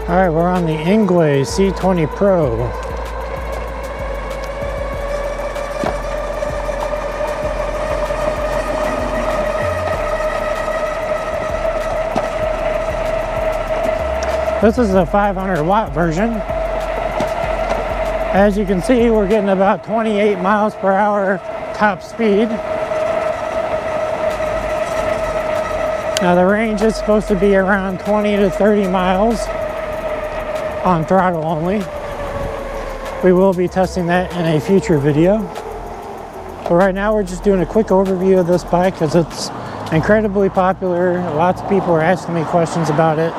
Alright, we're on the Engwe C20 Pro. This is the 500 watt version. As you can see, we're getting about 28 miles per hour top speed. Now the range is supposed to be around 20 to 30 miles on throttle only. We will be testing that in a future video. But right now we're just doing a quick overview of this bike because it's incredibly popular. Lots of people are asking me questions about it.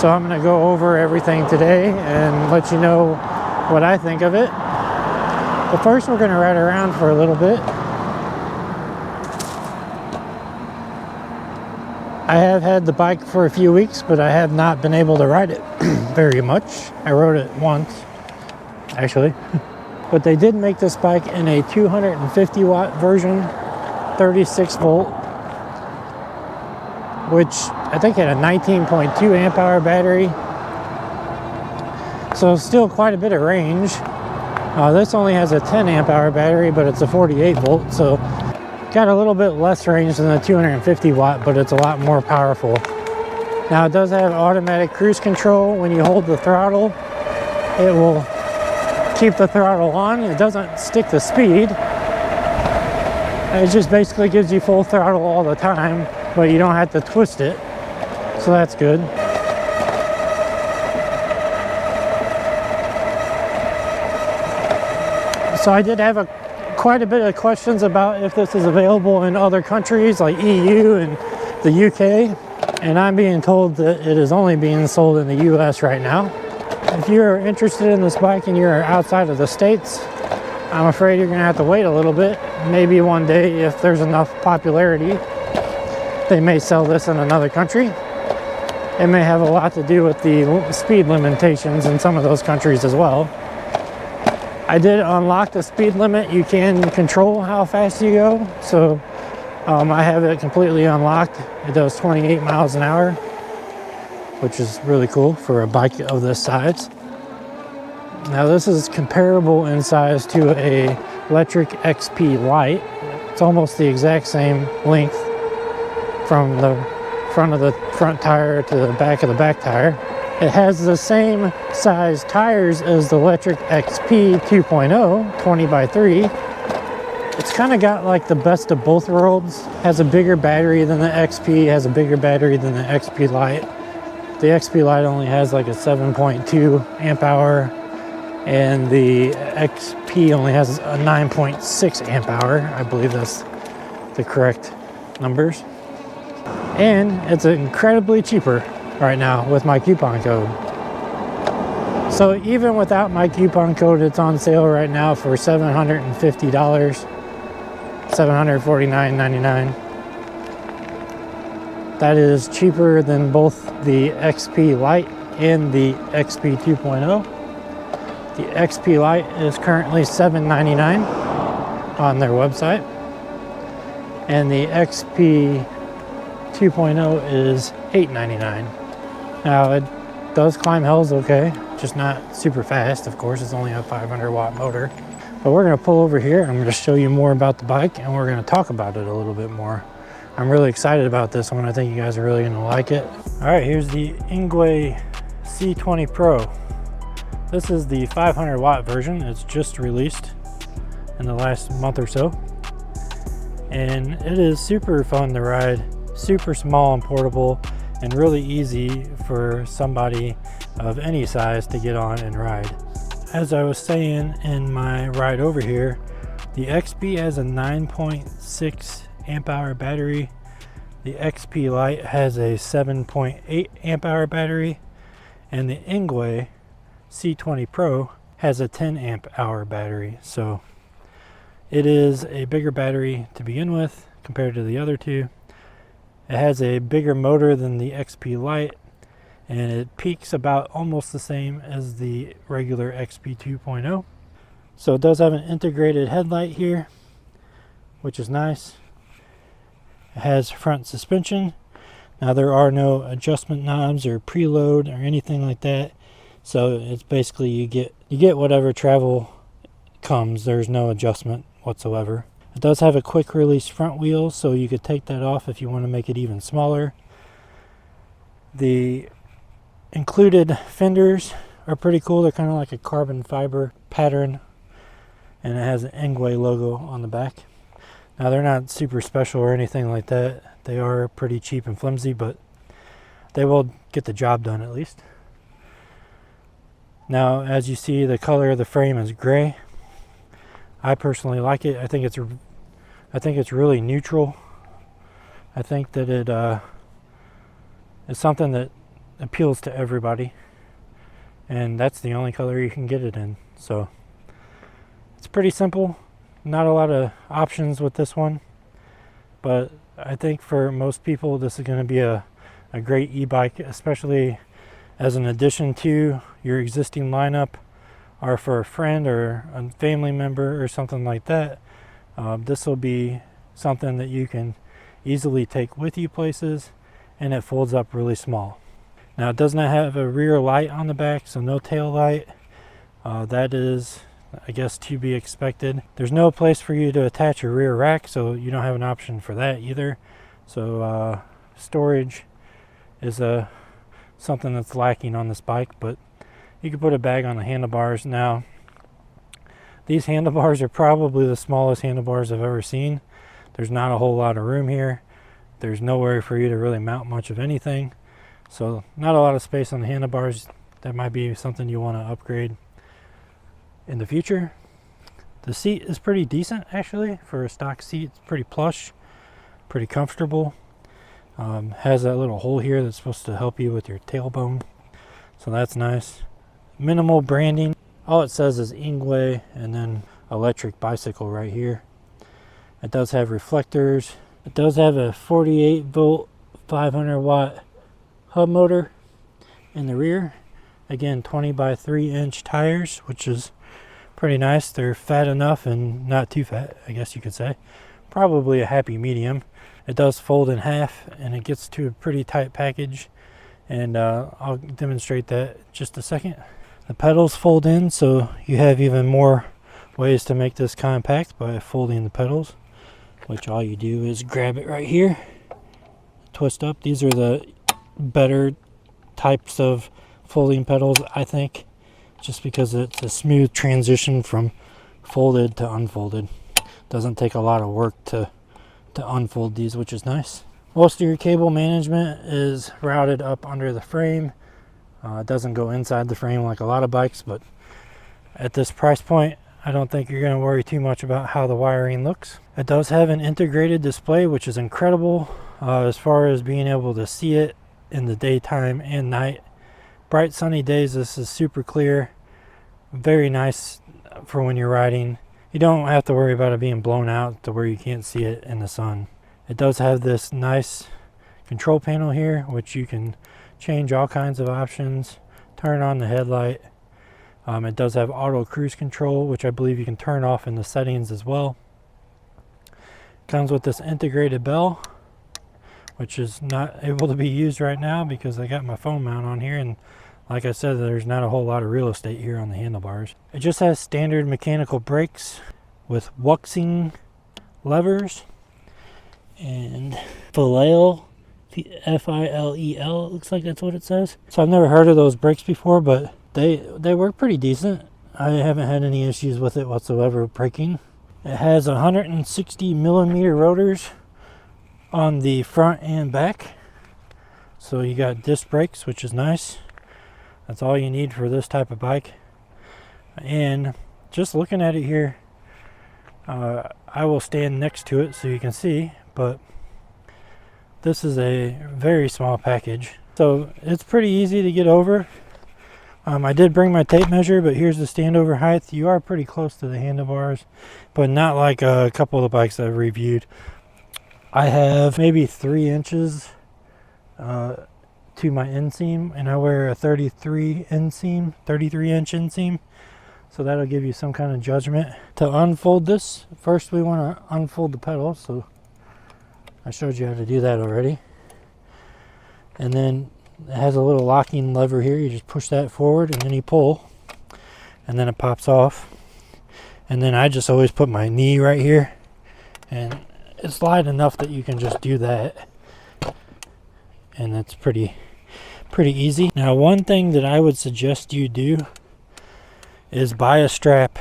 So I'm going to go over everything today and let you know what I think of it. But first we're going to ride around for a little bit. I have had the bike for a few weeks, but I have not been able to ride it very much. I rode it once, actually. But they did make this bike in a 250 watt version, 36 volt, which I think had a 19.2 amp hour battery. So still quite a bit of range. This only has a 10 amp hour battery, but it's a 48 volt, so got a little bit less range than the 250 watt, but it's a lot more powerful. Now it does have automatic cruise control. When you hold the throttle, it will keep the throttle on. It doesn't stick the speed. It just basically gives you full throttle all the time, but you don't have to twist it. So that's good. So I did have quite a bit of questions about if this is available in other countries like EU and the UK, and I'm being told that it is only being sold in the US right now. If you're interested in this bike and you're outside of the States, I'm afraid you're gonna have to wait a little bit. Maybe one day, if there's enough popularity, they may sell this in another country. It may have a lot to do with the speed limitations in some of those countries as well. I did unlock the speed limit. You can control how fast you go. So I have it completely unlocked. It does 28 miles an hour, which is really cool for a bike of this size. Now this is comparable in size to a electric XP Lite. It's almost the exact same length from the front of the front tire to the back of the back tire. It has the same size tires as the electric XP 2.0, 20 by 3. It's kind of got like the best of both worlds. Has a bigger battery than the XP, has a bigger battery than the XP Lite. The XP Lite only has like a 7.2 amp hour, and the XP only has a 9.6 amp hour. I believe that's the correct numbers. And it's incredibly cheaper right now with my coupon code. So even without my coupon code, it's on sale right now for $750, $749.99. That is cheaper than both the XP Lite and the XP 2.0. The XP Lite is currently $799 on their website, and the XP 2.0 is $899. Now it does climb hills okay, just not super fast. Of course, it's only a 500 watt motor. But we're going to pull over here. I'm going to show you more about the bike, and we're going to talk about it a little bit more. I'm really excited about this one. I think you guys are really going to like it. All right, here's the Engwe C20 Pro. This is the 500 watt version. It's just released in the last month or so. And it is super fun to ride, super small and portable, and really easy for somebody of any size to get on and ride. As I was saying in my ride over here, the XP has a 9.6 amp hour battery. The XP Lite has a 7.8 amp hour battery, and the Engwe C20 Pro has a 10 amp hour battery. So it is a bigger battery to begin with compared to the other two. It has a bigger motor than the XP Lite, and it peaks about almost the same as the regular XP 2.0. So it does have an integrated headlight here, which is nice. It has front suspension. Now there are no adjustment knobs or preload or anything like that. So it's basically you get whatever travel comes. There's no adjustment whatsoever. It does have a quick release front wheel, so you could take that off if you want to make it even smaller. The included fenders are pretty cool. They're kind of like a carbon fiber pattern, and it has an Engwe logo on the back. Now they're not super special or anything like that. They are pretty cheap and flimsy, but they will get the job done at least. Now, as you see, the color of the frame is gray. I personally like it. I think it's really neutral. I think that it is something that appeals to everybody, and that's the only color you can get it in. So it's pretty simple. Not a lot of options with this one, but I think for most people this is going to be a great e-bike, especially as an addition to your existing lineup, or for a friend or a family member or something like that. This will be something that you can easily take with you places, and it folds up really small. Now it does not have a rear light on the back, so no tail light. That is, I guess, to be expected. There's no place for you to attach a rear rack, so you don't have an option for that either. So storage is something that's lacking on this bike, but you can put a bag on the handlebars. Now these handlebars are probably the smallest handlebars I've ever seen. There's not a whole lot of room here. There's nowhere for you to really mount much of anything, so not a lot of space on the handlebars. That might be something you want to upgrade in the future. The seat is pretty decent actually for a stock seat. It's pretty plush, pretty comfortable. Has that little hole here that's supposed to help you with your tailbone, so that's nice. Minimal branding. All it says is Engwe and then electric bicycle right here. It does have reflectors. It does have a 48 volt 500 watt hub motor in the rear. Again, 20 by 3 inch tires, which is pretty nice. They're fat enough and not too fat, I guess you could say. Probably a happy medium. It does fold in half, and it gets to a pretty tight package, and I'll demonstrate that in just a second. The pedals fold in, so you have even more ways to make this compact by folding the pedals, which all you do is grab it right here, twist up. These are the better types of folding pedals, I think, just because it's a smooth transition from folded to unfolded. Doesn't take a lot of work to unfold these, which is nice. Most of your cable management is routed up under the frame. It doesn't go inside the frame like a lot of bikes, but at this price point, I don't think you're going to worry too much about how the wiring looks. It does have an integrated display, which is incredible as far as being able to see it in the daytime and night. Bright sunny days, this is super clear. Very nice for when you're riding. You don't have to worry about it being blown out to where you can't see it in the sun. It does have this nice control panel here, which you can change all kinds of options. Turn on the headlight. It does have auto cruise control, which I believe you can turn off in the settings as well. Comes with this integrated bell, which is not able to be used right now because I got my phone mount on here, and like I said, there's not a whole lot of real estate here on the handlebars. It just has standard mechanical brakes with wuxing levers and Filel, F-I-L-E-L, looks like that's what it says. So I've never heard of those brakes before, but they work pretty decent. I haven't had any issues with it whatsoever braking. It has 160 millimeter rotors on the front and back. So you got disc brakes, which is nice. That's all you need for this type of bike. And just looking at it here, I will stand next to it so you can see, but this is a very small package. So it's pretty easy to get over. I did bring my tape measure, but here's the standover height. You are pretty close to the handlebars, but not like a couple of the bikes I've reviewed. I have maybe 3 inches to my inseam, and I wear a 33 inch inseam, so that'll give you some kind of judgment. To unfold this, first we want to unfold the pedals, so I showed you how to do that already. And then it has a little locking lever here. You just push that forward and then you pull, and then it pops off. And then I just always put my knee right here, and it's light enough that you can just do that, and that's pretty easy. Now, one thing that I would suggest you do is buy a strap,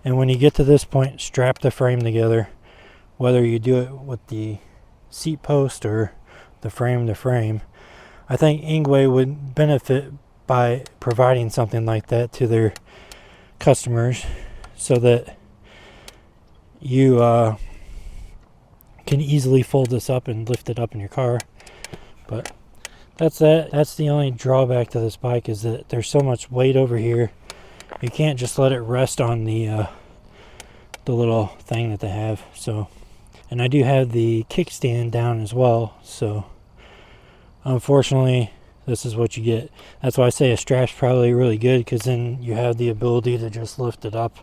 and when you get to this point, strap the frame together, whether you do it with the seat post or the frame to frame. I think Engwe would benefit by providing something like that to their customers, so that you can easily fold this up and lift it up in your car. But that's that. That's the only drawback to this bike, is that there's so much weight over here. You can't just let it rest on the little thing that they have. So, and I do have the kickstand down as well, so unfortunately this is what you get. That's why I say a strap's probably really good, because then you have the ability to just lift it up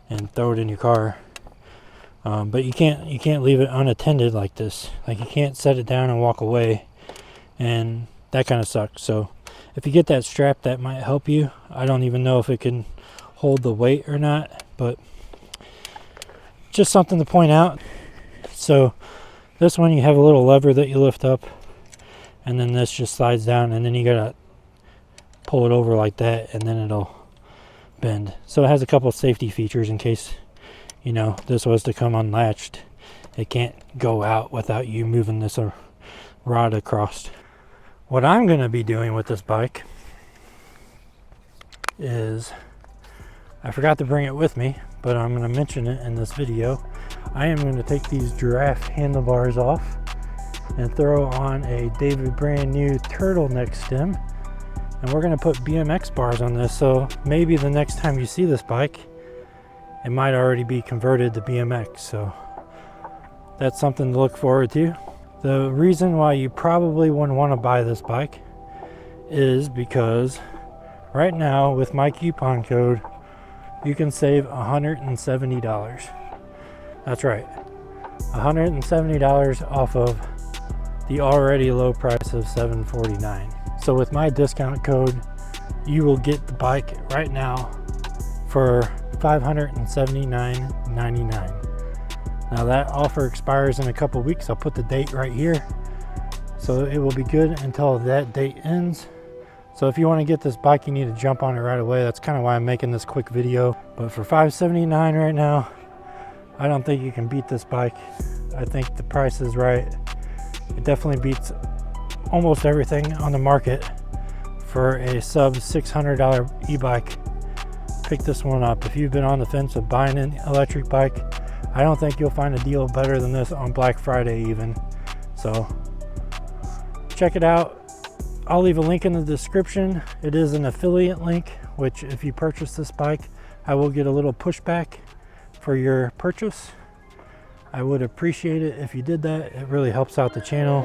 and throw it in your car. But you can't leave it unattended like this. Like, you can't set it down and walk away, and that kind of sucks. So if you get that strap, that might help you. I don't even know if it can hold the weight or not, but just something to point out. So this one, you have a little lever that you lift up, and then this just slides down, and then you gotta pull it over like that, and then it'll bend. So it has a couple of safety features in case, you know, this was to come unlatched. It can't go out without you moving this rod across. What I'm going to be doing with this bike is, I forgot to bring it with me, but I'm going to mention it in this video. I am going to take these giraffe handlebars off and throw on a David brand new turtleneck stem, and we're going to put BMX bars on this, so maybe the next time you see this bike, it might already be converted to BMX. So that's something to look forward to. The reason why you probably wouldn't want to buy this bike is because right now with my coupon code you can save $170. That's right, $170 off of the already low price of $749. So with my discount code, you will get the bike right now for $579.99. Now that offer expires in a couple weeks. I'll put the date right here, so it will be good until that date ends. So if you want to get this bike, you need to jump on it right away. That's kind of why I'm making this quick video. But for $579 right now, I don't think you can beat this bike. I think the price is right. It definitely beats almost everything on the market for a sub $600 e-bike. Pick this one up. If you've been on the fence of buying an electric bike, I don't think you'll find a deal better than this on Black Friday even. So check it out. I'll leave a link in the description. It is an affiliate link, which if you purchase this bike, I will get a little pushback for your purchase. I would appreciate it if you did that. It really helps out the channel.